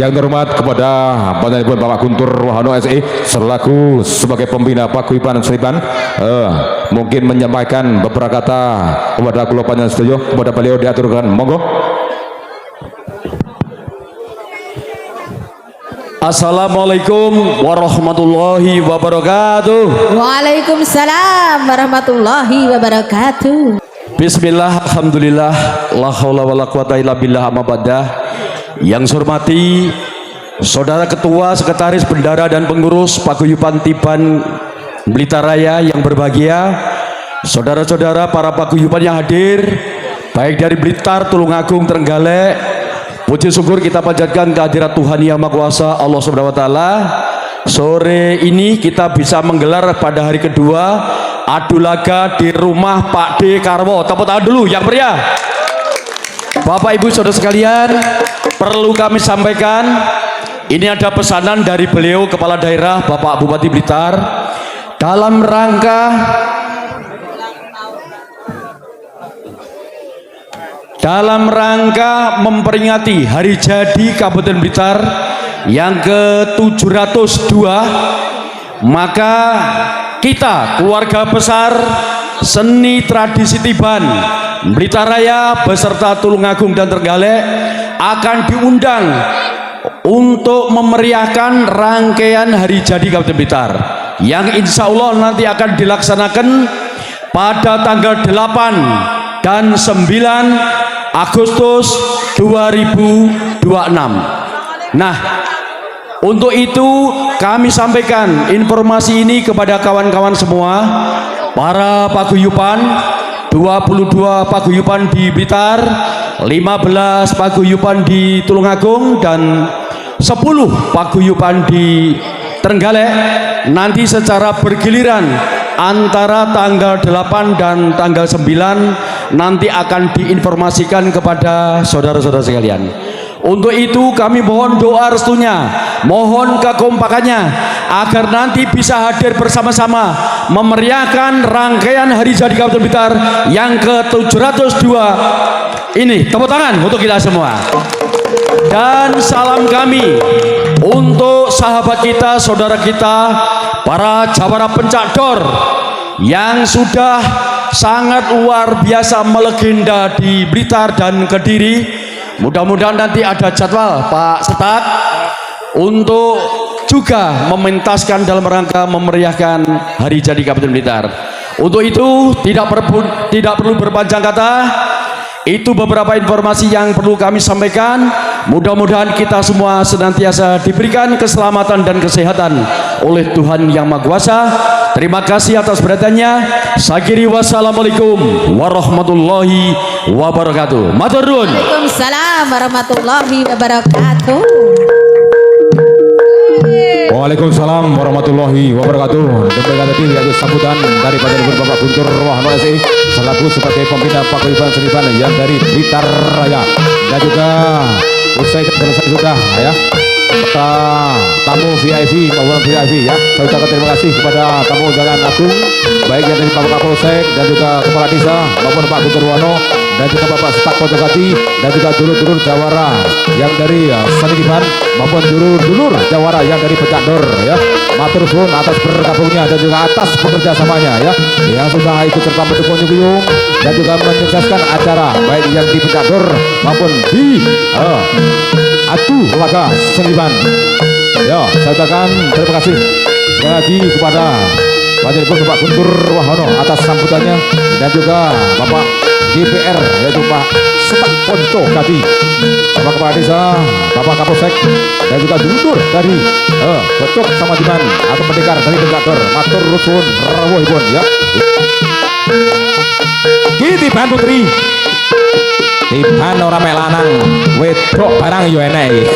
Yang terhormat kepada Bapak Guntur Wahono SE selaku sebagai pembina Paguyuban Seniman, mungkin menyampaikan beberapa kata kepada kula panjenengan sedaya, kepada beliau diaturkan, monggo. Assalamualaikum warahmatullahi wabarakatuh. Waalaikumsalam warahmatullahi wabarakatuh. Bismillah, alhamdulillah, la haula wala quwata illa billah, amma ba'dah. Yang saya hormati Saudara Ketua, Sekretaris, Bendara dan Pengurus Paguyuban Tiban Blitar Raya yang berbahagia, saudara-saudara para paguyuban yang hadir, baik dari Blitar, Tulungagung, Trenggalek, puji syukur kita panjatkan kehadirat Tuhan Yang Maha Kuasa Allah Subhanahu wa taala. Sore ini kita bisa menggelar pada hari kedua adu laga di rumah Pak D Karwo. Tepuk tangan dulu yang meriah. Bapak Ibu Saudara sekalian, perlu kami sampaikan, ini ada pesanan dari beliau Kepala Daerah Bapak Bupati Blitar dalam rangka memperingati hari jadi Kabupaten Blitar yang ke-702, maka kita keluarga besar seni tradisi Tiban Blitar Raya beserta Tulungagung dan Trenggalek akan diundang untuk memeriahkan rangkaian hari jadi Kabupaten Blitar yang insya Allah nanti akan dilaksanakan pada tanggal 8 dan 9 Agustus 2026. Nah, untuk itu kami sampaikan informasi ini kepada kawan-kawan semua, para paguyuban, 22 paguyuban di Blitar, 15 paguyuban di Tulungagung, dan 10 paguyuban di Trenggalek. Nanti secara bergiliran antara tanggal 8 dan tanggal 9 nanti akan diinformasikan kepada saudara-saudara sekalian. Untuk itu kami mohon doa restunya, mohon kekompakannya agar nanti bisa hadir bersama-sama memeriahkan rangkaian hari jadi Kabupaten Blitar yang ke-702 ini. Tepuk tangan untuk kita semua. Dan salam kami untuk sahabat kita, saudara kita, para jawara pencak dor yang sudah sangat luar biasa melegenda di Blitar dan Kediri. Mudah-mudahan nanti ada jadwal Pak Setat untuk juga mementaskan dalam rangka memeriahkan hari jadi Kabupaten Blitar. Untuk itu tidak perlu berpanjang kata, itu beberapa informasi yang perlu kami sampaikan. Mudah-mudahan kita semua senantiasa diberikan keselamatan dan kesehatan oleh Tuhan Yang Maha Kuasa. Terima kasih atas perhatiannya. Sakiri, wassalamualaikum warahmatullahi wabarakatuh. Matur nuwun. Waalaikumsalam warahmatullahi wabarakatuh. Waalaikumsalam warahmatullahi wabarakatuh. Demikian tadi yaitu sambutan daripada Bapak Guntur Wahono SE selaku sebagai pembina Paguyuban Seniman yang dari Blitar Raya, dan juga usai selesai sudah ya tamu VIP maupun VIP ya. Saya ucapkan terima kasih kepada tamu undangan agung, baik yang dari Bapak Kapolsek dan juga Kepala Desa maupun Pak Guntur Wahono, dan juga Bapak Setak Pojokati, dan juga dulur-dulur Jawara yang dari Seni Tiban maupun dulur-dulur Jawara yang dari Pencak-dor ya. Matur suwun atas bergabungnya dan juga atas bekerjasamanya ya, yang sudah ikut serta mendukung nyuyung dan juga menyukseskan acara baik yang di Pencak-dor maupun di adu laga Seniman. Ya, saya ucapkan terima kasih sekali lagi kepada Bapak Guntur Wahono atas sambutannya, dan juga Bapak DPR yaitu Pak Setak Pojokati, Bapak Kepala Desa, Bapak Kapolsek, dan juga dulur dari Bocok sama Tiban atau pendekar dari Pencak-dor. Matur nuwun rawuhipun ya. Ki Tiban putri, Tiban ora mek lanang, wedok barang yo enek.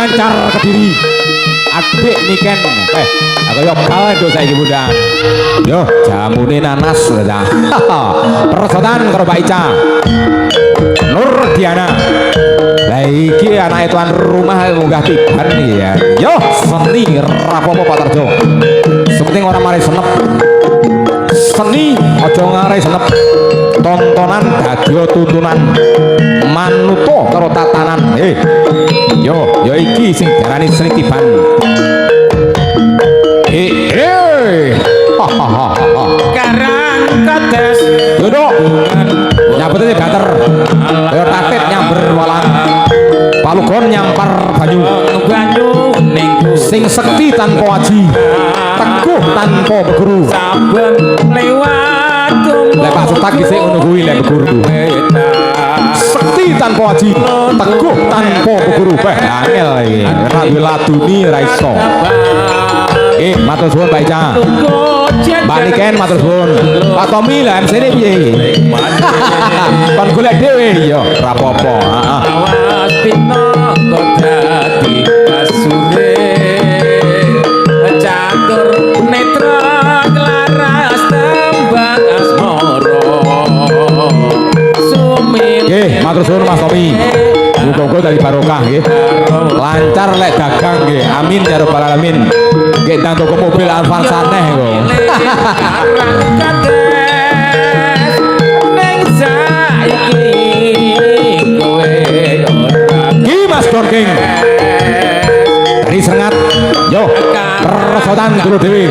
lancar Kediri adik Niken aku yo kalah do saiki Bunda yo jamune nanas ta persotan karo Pak Ica Nur Diana lah iki anake tuan rumah munggah tiban ya yo seni rapopo Pak Tarjo sepenting orang mari senep seni aja ngare senep tontonan dadi tuntunan manuto karo tatanan yo iki sing diarani seni tiban Karang kates duduk nyabetnya bater kaya tatit nyamber walang palugon nyampar banyu sing sekti tanpa aji teguh tanpa beguru saben lewat lepas setak gisik ngono kuwi lek beguru sekti tanpa aji teguh tanpa beguru angel iki ora duwe laduni ora iso matur suwun Pak Ica Mbak Niken matur suwun Pak Tommy lah MC ne piye kon golek dhewe ya ora apa-apa awas pino kok dadi pasure catur netra klaras tembang asmara sumin nggih matur suwun Mas Tommy muga-muga dari barokah nggih lancar lek dagang nggih amin ya rabbal alamin nggih nang toko mobil Avanza neh kok Mas Dorking dari Serengat yo persotan dulu dewi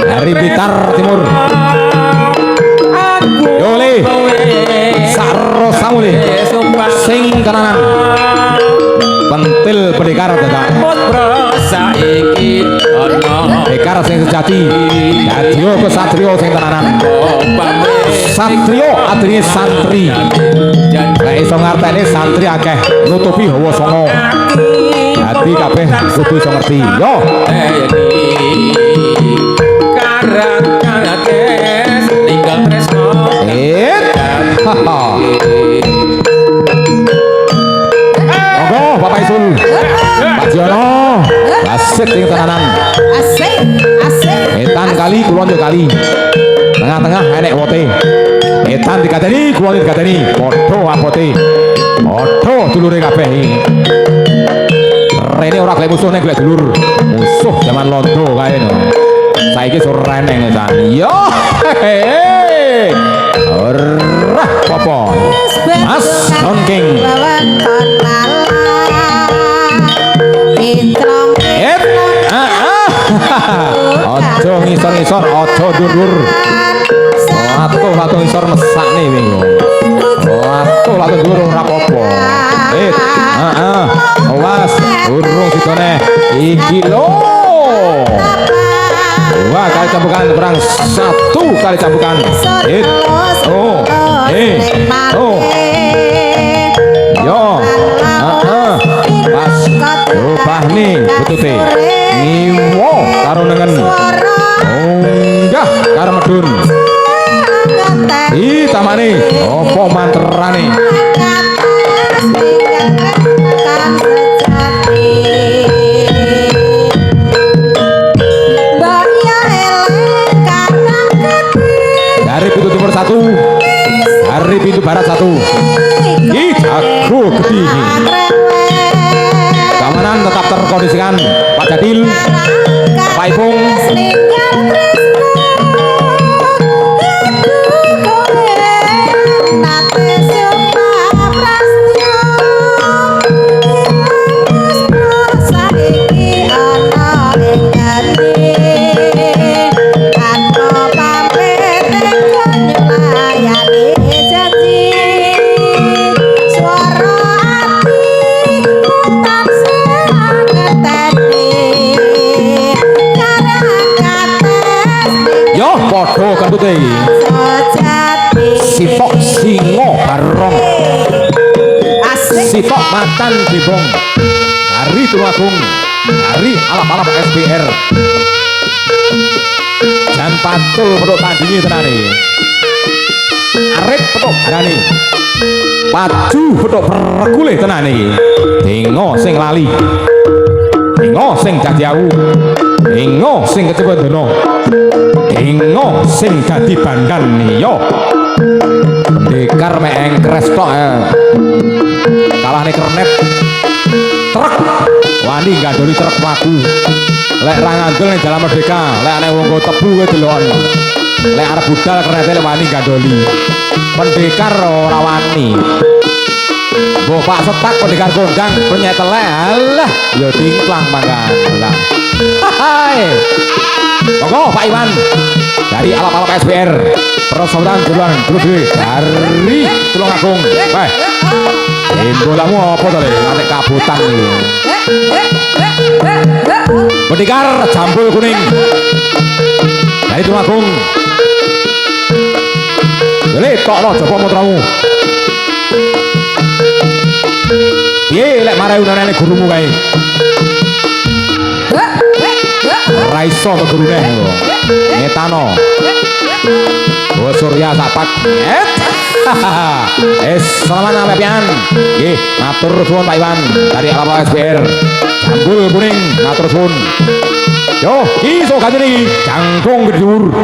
dari Blitar Timur yo le saro samuli sing tenanan pentil pendekar dadak pendekar sing sejati dadi kesatrio sing tenanan satrio artinya santri lek iso ngarteni santri akeh nutupi hawa songo dadi kabeh kudu iso ngerti yo karang kates tinggal tresno monggo Bapak Isul Pak Jono wasit sing tenanan Asik, asik. etan kali kulon yo kali tengah-tengah enek wote etan dikateni kulon dikateni padha apote padha dulure kabeh rene ora gelem musuh nek gelem dulur musuh zaman londo kae no saiki sur reneng san yo ora apa Mas Donking ojo ngisor-ngisor ojo dur-dur latuh ngisor mesakne wingi latuh dur ora apa-apa awas urung sidone iki lho wah kali campukan kurang 1 kali campukan yo pas rubah nih butute niwo karo nengen enggak karo medun tamane opo manterane dari pintu timur 1 dari pintu barat 1 aku kedini keamanan tetap terkondisikan Pak Jadil Pak Ipung podo kentute iki sitok singo barong sitok makan bibong hari Tulungagung hari alap-alap SBR jan patul pedok tandingi tenane arep pedok barani paju pedok pergulih tenane iki dengo sing lali Dingo sing dadi awu. Dingo sing kecepet dono. Dingo sing dadi bandan yo. Pendekar mek engkres tok kalah nih kernet truk wani gandoli truk laku lek ra ngandel ning Jalan Merdeka lek ana wong tebu kowe delon lek arep budal kernete lek wani gandoli pendekar ora wani mbok Pak Setak pendekar kondang penyet telek alah ya dingklang mangga lah hai monggo Pak Iwan dari alap-alap SPR persaudaraan duluan terus dari Tulungagung bae bolamu apa to le nek kabutan iki pendekar jambul kuning dari Tulungagung le tokno jopo motramu piye lek marai unane gurumu kae ra iso to gurune ngetano oh Surya Sapak selamat nama pian nggih matur suwun Pak Iwan dari Alapa SPR jambul kuning matur suwun yo iso ganti jangkung gedhur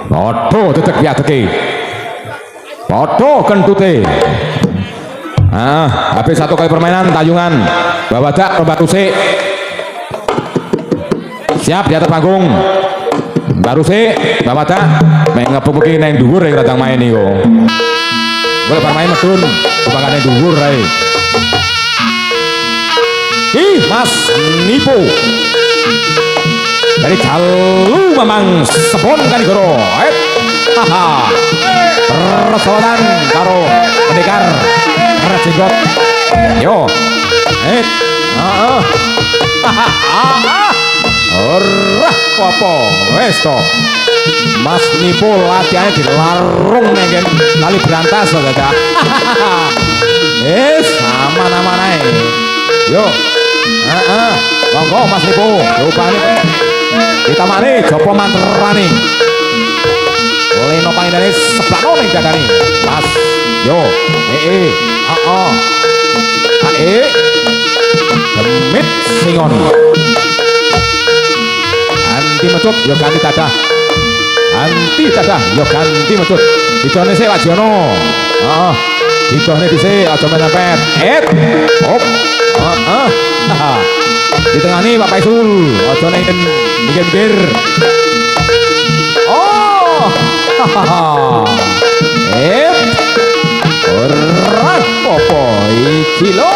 padha dedek piadeke padha kentute habis satu kali permainan tayungan bawadak lomba tusik siap di atas panggung baru sih bawadak mek ngepuki nang dhuwur yang radang main iki kok boleh bermain medun bapakane dhuwur ae Mas Nipo dari Jalu Mamang Sepon Kanigoro haha persoalan karo pendekar karena jenggot yo ora apa wes to Mas Nipo latihannya dilarung neng kali berantas to dadah aman-aman ae yo monggo Mas Nipo rupane ditamani jopo manterane leno pangindane seplano ning dadane Mas yo demit singon anti mecut yo ganti dadah yo ganti mecut didone sik Pak Jono didone dhisik aja menepet hop ditengani Pak Paisul aja ning mikir-mikir ora apa iki lho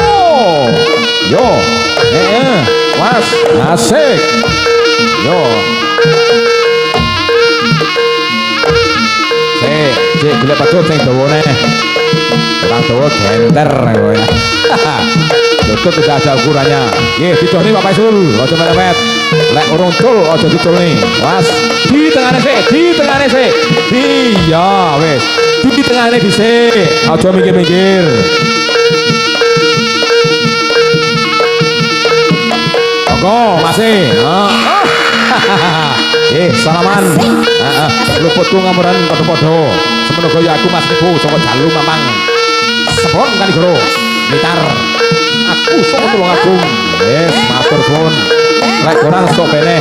yo was asik yo cek gula patut sing dawane kurang dawa genter kowe tutup tidak ada ukurannya nggih didone Pak Paisul aja mepet lek urung tul aja ditulne was di tengahne sik iya wis di tengahne dhisik aja mikir-mikir monggo masih salaman luputku ngamuran padha-padha semenaga ya aku Mas Nipo saka Jalu Mamang Sepon Kanigoro Blitar aku saka Tulungagung matur suwun lek kurang sok bene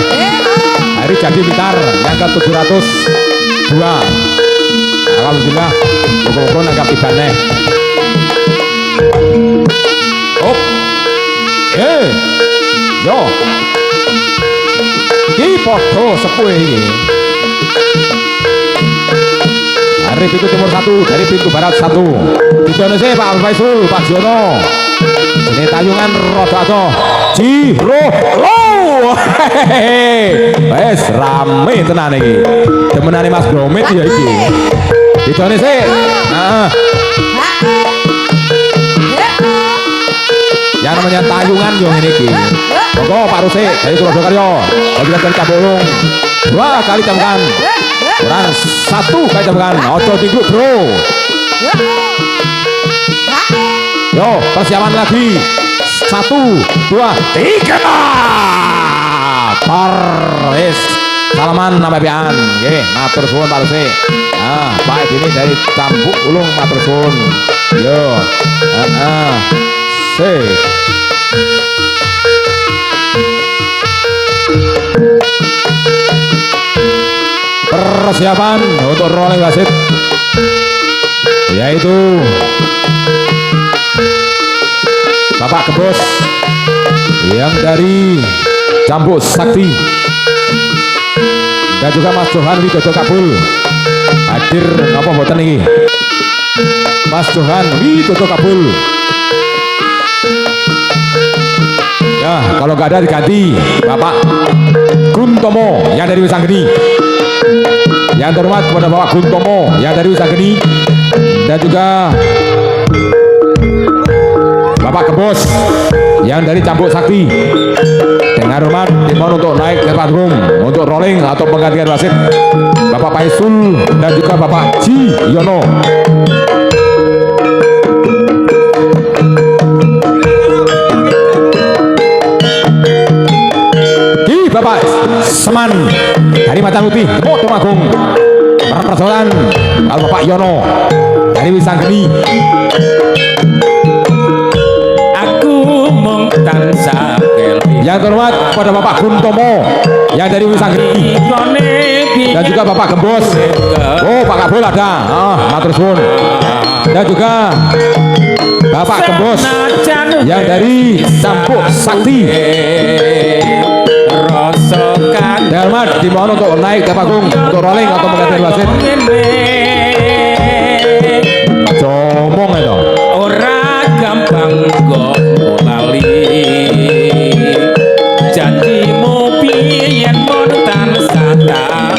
hari jadi Blitar yang ke 702 alhamdulillah muga-muga nanggap tibane hop yo iki padha sepuh iki dari pintu timur 1 dari pintu barat 1 didone sih Pak Faisul Pak Jono ini tayungan rodo jiro lo wes rame tenan iki demenane Mas Bromit ya iki didone sih yang namanya tayungan yo ngene iki monggo Pak Rusik dari Surabaya bagi dari Cabulung 2 kali camkan kurang 1 kali camkan ojo tinggu bro yo persiapan lagi 1 2 3 Paris salaman nama pian nggih matur suwun Pak Rusik Pak ini dari Cambuk Ulung matur suwun yo persiapan untuk rolling wasit yaitu Bapak Kebos yang dari Cambuk Sakti dan juga Mas Johan Widodo Kabul hadir apa mboten iki Mas Johan Widodo Kabul ya kalau nggak ada diganti Bapak Guntomo yang dari Wisanggeni yang terhormat kepada Bapak Guntomo yang dari Wisanggeni dan juga Bapak Kebos yang dari Cambuk Sakti dengan hormat dimohon untuk naik ke panggung untuk rolling atau penggantian wasit Bapak Paisul dan juga Bapak Ji Yono. Di Bapak Seman dari Macan Putih Moto Agung persoalan Bapak Yono dari Wisanggeni. Tansah yang terhormat pada Bapak Guntomo yang dari Wisanggeni dan juga Bapak Gembos oh Pak Kabul ada matur suwun dan juga Bapak Gembos yang dari Cambuk Sakti dan hormat dimohon untuk naik ke panggung untuk rolling atau menggantikan wasit comong itu ora gampang kok lali janjimu piyen mon tansah tak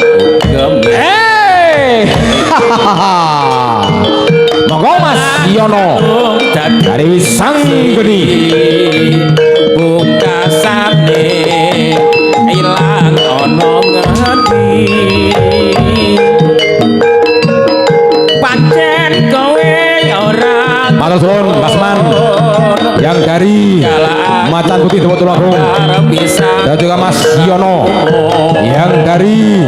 monggo Mas Yono dari Wisanggeni pungkasane ilang ana ngendi pancen kowe ora matur suwun Mas Man yang dari Macan Putih Tulungagung dan juga Mas Yono yang dari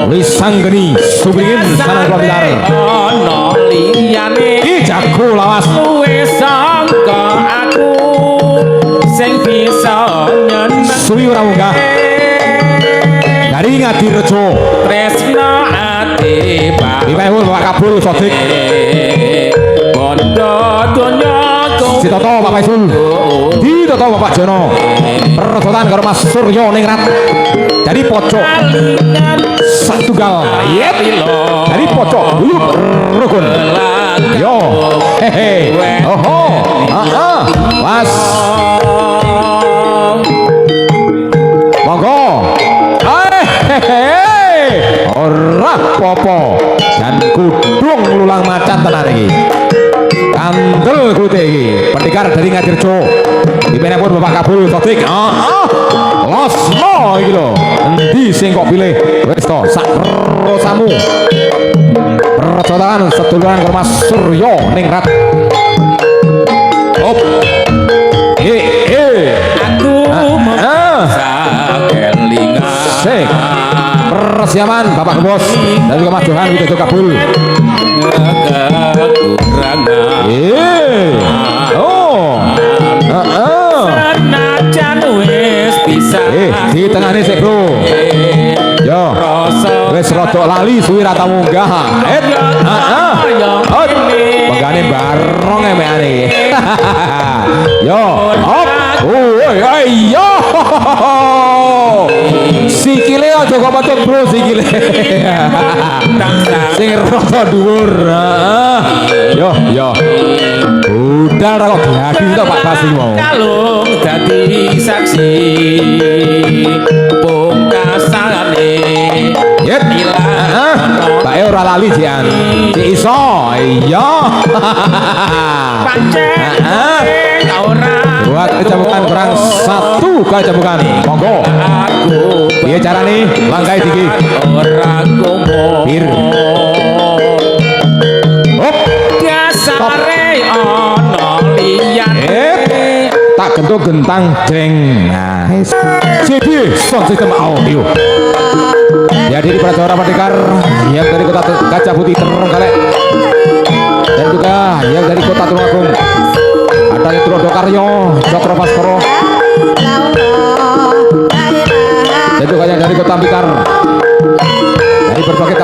Wisanggeni Subringin Sanang Kualitar Ki jago lawas wis sangka aku sing bisa nyeneng suwi ora munggah dari Ngadirejo tresno ati dipehul Bapak Kabul Sodik bondo donya Ditoto Bapak Isul Ditoto Bapak Jono persoalan karo Mas Suryo Ningrat dari pojok Satunggal yep dari pojok Buyuk Rukun yo hehe oho Mas monggo hehe ora popo dan kudung lulang macan tenan iki kandel kude iki pendekar dari Ngadirjo dipenepun Bapak Kabul Sodik losno iki lho endi sing kok pilih wis to sak rosamu percotaan seduluran ke Mas Suryo Ningrat op aku kelingan sik persiapan Bapak Kebos dan juga Mas Johan Widodo Kabul kekurangan senajan wis bisa di tengah ini sik bro yo wis rodok lali suwi ra tau munggah menggane barong emekane yo hop ayo sikile aja kok patut bro sikile sing rada dhuwur yo udah ra kok gladi to Pak Basi mau kalung dadi saksi pungkasane yep bae ora lali jian si iso iya pancen ora buat kecampukan kurang satu kecampukan monggo piye carane langkai iki ora gomo bir hop dasare ana liyane tak gentuk gentang jeng nah CD sound system audio ya dari para pendekar yang dari kota Kaca Putih Terenggalek dan juga yang dari kota Tulungagung ada Nitrodo Karyo Cokro Baskoro dan juga yang dari kota Blitar dari berbagai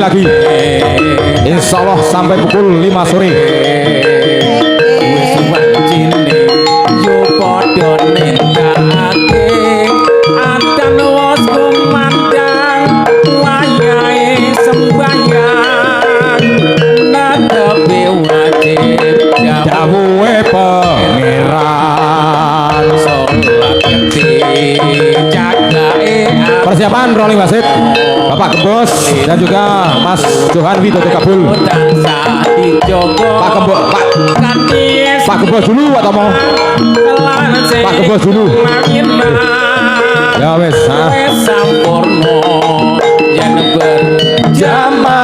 lagi. Insya Allah sampai pukul 5 sore. Wis wancine yo padha nindakake adan wis kumandang wayahe sembahyang netepi wajib Dawuhe pangeran. salat gede jagae Persiapan rolling wasit Bapak Gembos dan juga Mas Johan Widodo Kabul. tansah dijogo Pak Gembos, Pak Gembos dulu atau mau? Pak Gembos dulu. Ya wes, sampurno yen berjamaah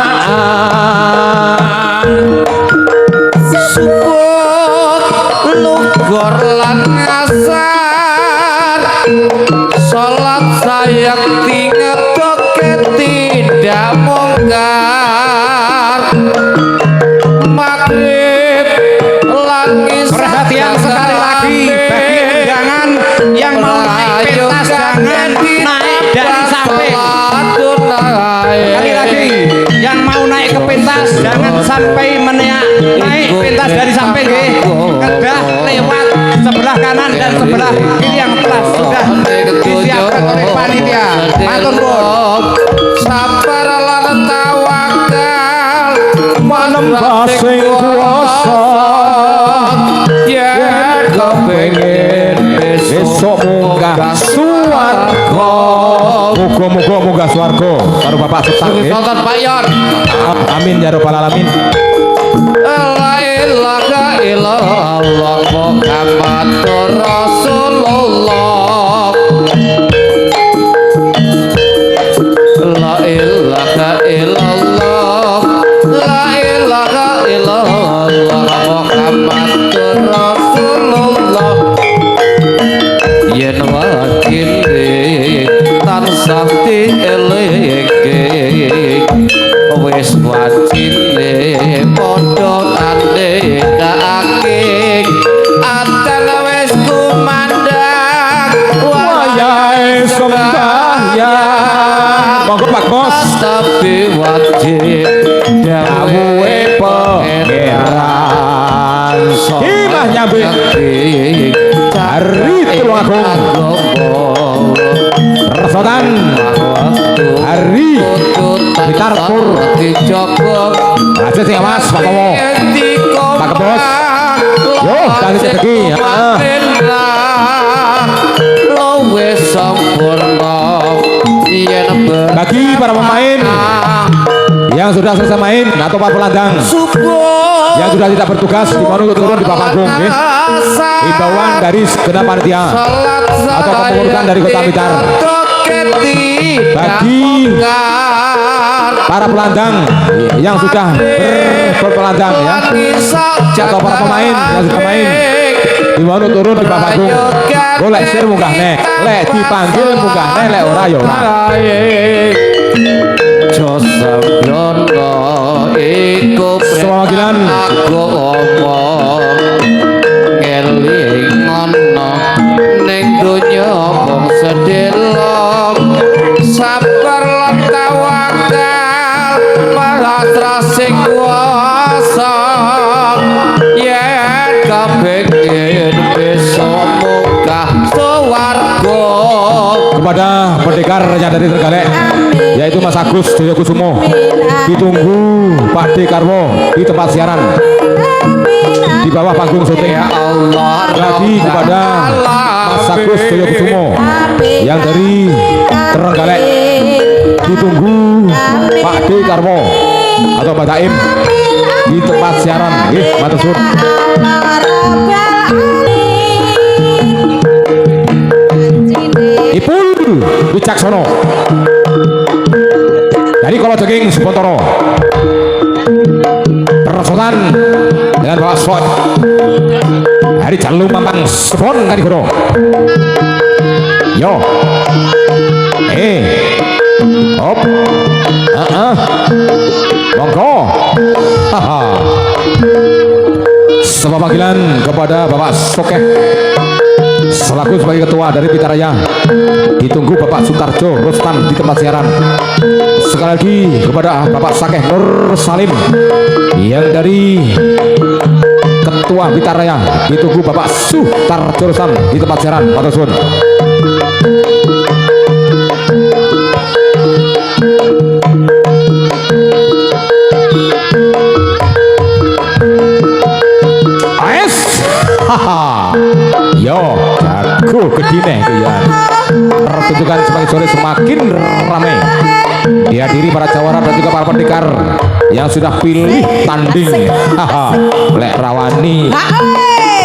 subuh lugor lan ngasar salat sayakti ngetoke tidak mungkar maghrib langis Perhatian sekali lagi bagi undangan yang mau naik pentas jangan naik dari samping. Sekali lagi yang mau naik ke pentas jangan sampai naik pentas dari samping kedah lewat sebelah kanan dan sebelah kiri yang telah sudah disiapkan oleh panitia. Matur nuwun. sabar lan tawakal Manembah sing kuwasa ya kepengin besok munggah swarga. Muga-muga munggah swarga karo Bapak Setang nggih. Tonton Pak Yon. Amin ya rabbal alamin. La ilaha illallah Muhammadur Rasulullah. La ilaha illallah. La ilaha illallah Muhammadur Rasulullah. Yen wakile tansah dieleke wis wajine padha andekake adan wis kumandang Wayahe sembahyang. Monggo Pak Bos. tapi wajib Dawuhe pangeran. Imah nyambi Hari Tulungagung. Resotan Hari Blitar Pur. Aja sing awas Pak Komo. Pak Bos. Yo, kasih rezeki. Bagi para pemain yang sudah selesai main atau para pelandang yang sudah tidak bertugas dimohon untuk turun di bawah panggung nggih. Himbauan dari segenap panitia atau kepengurusan dari Kota Blitar. Bagi para pelandang yang sudah berpelandang ya atau para pemain yang sudah main dimohon untuk turun di bawah panggung. Golek sir munggah nek, lek dipanggil munggah nek, lek ora ya ora. Josabrono iku Sewagilan aku omong ngeling ngono ning donya mung sedelok sabar lan tawakal marastra sing kuwasa yen kepengin besok munggah swarga. kepada pendekar yang dari Trenggalek yaitu Mas Agus Joyo Kusumo, ditunggu Pak D Karwo di tempat siaran di bawah panggung syuting. Ya Allah, Lagi kepada Mas Agus Joyo Kusumo yang dari Trenggalek, ditunggu Pak D Karwo atau Pak Daim di tempat siaran. Matur suwun. Ipul Wicaksono dari Kolo Jengking Subontoro, Perosotan dengan Bapak Swat dari Jalu Mampang Sepon Kanigoro. Yo hop monggo haha. Sebuah panggilan kepada Bapak Sokeh selaku sebagai ketua dari Pitaraya ditunggu Bapak Sutarjo Rustam di tempat siaran. Sekali lagi kepada Bapak Sakeh Nur Salim yang dari ketua Pitaraya ditunggu Bapak Sutarjo Rustam di tempat siaran. Matur suwun. Yo, jago gedine itu ya. Pertunjukan semakin sore semakin ramai. Dihadiri para jawara dan juga para pendekar yang sudah pilih tanding. Lek rawani,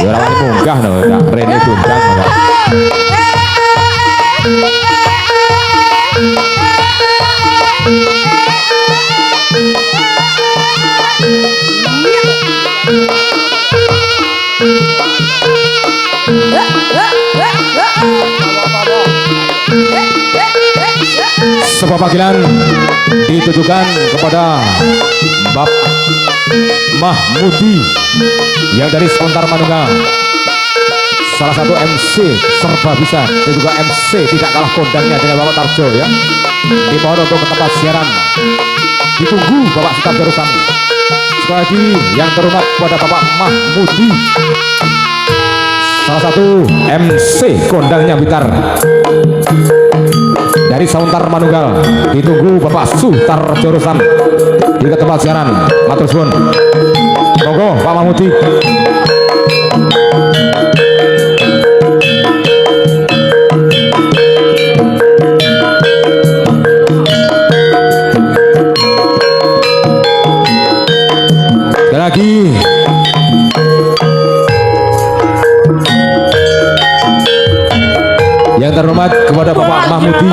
ya rawani munggah no, nak rene tundang. Sebuah panggilan ditujukan kepada Bapak Mahmudi yang dari Sementar Manunggal, salah satu MC serba bisa dan juga MC tidak kalah kondangnya dengan Bapak Tarjo ya. Dimohon untuk ke tempat siaran, ditunggu Bapak Sutarjo Rustam. Sekali lagi yang terhormat kepada Bapak Mahmudi, salah satu MC kondangnya Blitar dari Sementar Manunggal, ditunggu Bapak Sutarjo Rustam di tempat siaran. Matur suwun. Monggo Pak Mahmudi. Sekali lagi yang terhormat kepada Bapak Mahmudi.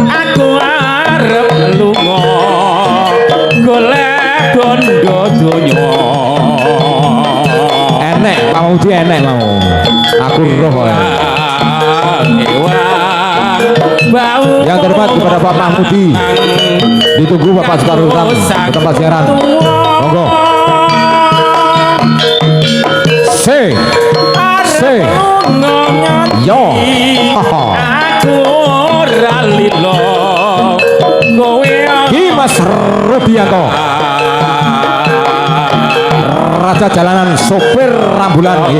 Aku arep lunga golek bondo donya. Enek Pak Mahmudi, enek mau. Aku roh ya. Yang terhormat kepada Bapak Mahmudi, ditunggu Bapak Sutarjo Rustam ke tempat siaran. Monggo. Yo. Mas Rubianto, Raja Jalanan Sopir Rambulan,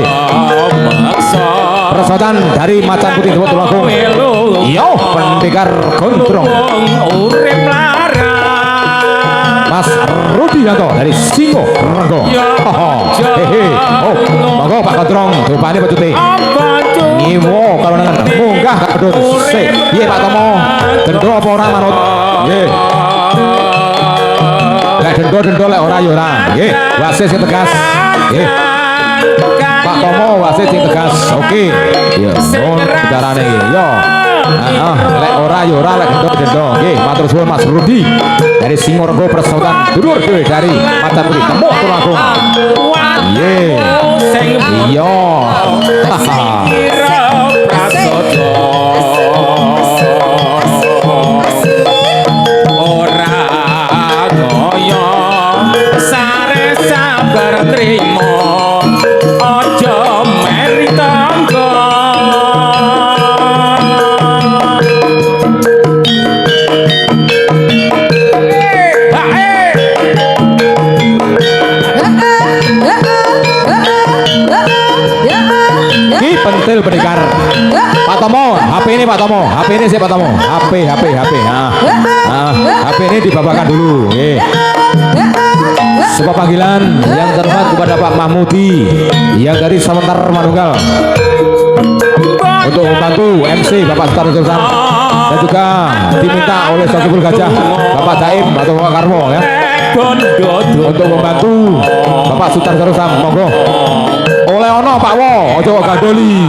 Persaudaraan dari Macan Putih Tulungagung. Yo, pendekar gondrong Mas Rubianto dari Singo Renggo. Hehe. Oh, monggo Pak Gondrong, rupane pecute. Ngiwo kalau nengen munggah Kak Pedut. Piye Pak Tomo? Dendo apa ora manut? Nggih. Lek dendo lek ora ya ora. Nggih, wasis sing tegas. Nggih. Pak Tomo wasis sing tegas. Oke. Ya, mohon bicarane iki. Yo. Lek ora ya ora, lek dendo. Nggih, matur suwun Mas Rudi dari Singorgo Persaudaraan dulur dhewe dari Macan Putih Temuk Tulungagung. Nggih. Iya. Ora ngoyo sare sabar trimo aja meri tangga. Ki pentil pendekar. Pak Tomo, HP ini Pak Tomo, HP ini sih Pak Tomo, HP. HP ini dibabakan dulu. Sebuah panggilan yang terhormat kepada Pak Mahmudi yang dari Sementar Manunggal untuk membantu MC Bapak Sutarjo Rustam dan juga diminta oleh Sokipul Gajah Bapak Daim atau Bapak Karmo ya untuk membantu Bapak Sutarjo Rustam. Monggo. Oleh ono Pak Wo, ojo gandoli.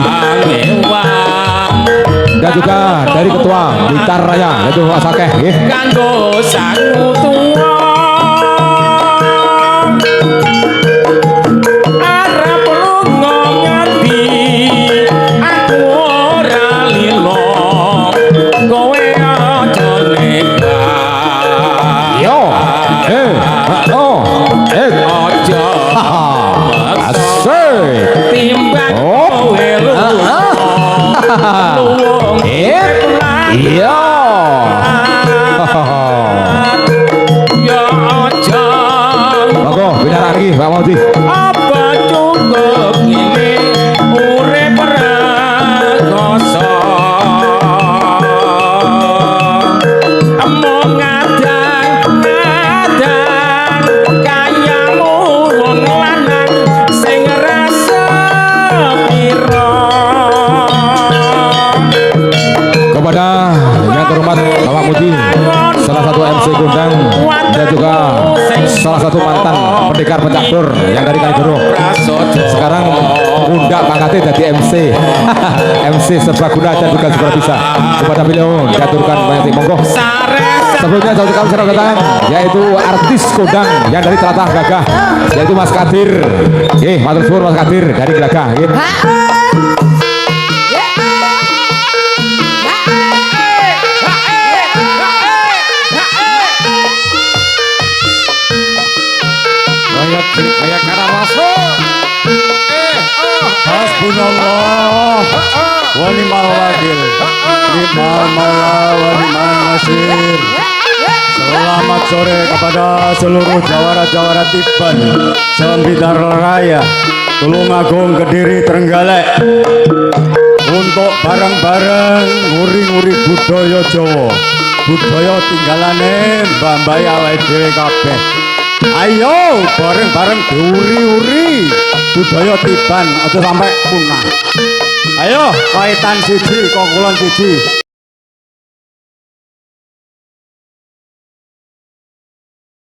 Dan juga dari ketua Blitar Raya yaitu Pak Sakeh nggih. Kanggo sang tuwa arep lunga ngendi aku ora lilo kowe aja nekat. Yo. Aja Asik. tim luwung Iya. ya aja Monggo binaran iki Pak Maudi. apa cukup ngene urip rekoso among ngadang kayamu wong lanang sing rasa pira Kepada yang terhormat Bapak Mudi, salah satu MC Gondang dan juga salah satu mantan pendekar pencatur yang dari Kalijodo. Sekarang undang pangkatnya jadi MC. MC serbaguna dan juga segala bisa. Kepada beliau diaturkan banyak monggo. Sebelumnya saya ucapkan selamat datang yaitu artis Gondang yang dari Telatah Gagah yaitu Mas Kadir. Matur suwun Mas Kadir dari Gagah. Kayak karena rasul. Hasbunallah wa ni'mal wakil. Ni'mal maula wa ni'mal nasir. Selamat sore kepada seluruh jawara-jawara Tiban Sembitar Raya, Tulungagung, Kediri, Trenggalek, untuk bareng-bareng nguri-nguri budaya Jawa, budaya tinggalane mbah-mbah awake dhewe kabeh. Ayo bareng-bareng diuri-uri budaya Tiban aja sampai punah. Ayo kaitan siji kongkulon siji.